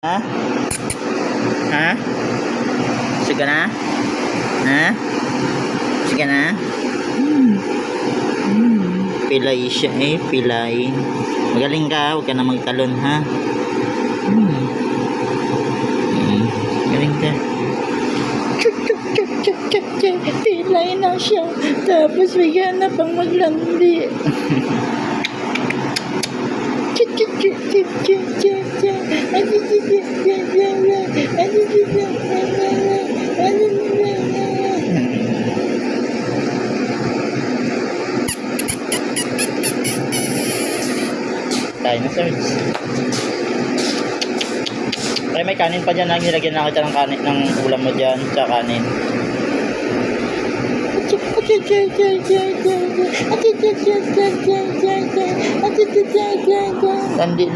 Ha? Ha? Sige na? Ha? Sige na? Pilay siya pilay. Magaling ka, huwag ka na magtalon, ha? Magaling ka. Pilay na siya. Tapos bigyan na pang maglandi. Dinosaurs. Ay, may kanin pa dyan. Nilagyan na kita ng kanin, ng ulam mo dyan. Tsaka kanin. Landi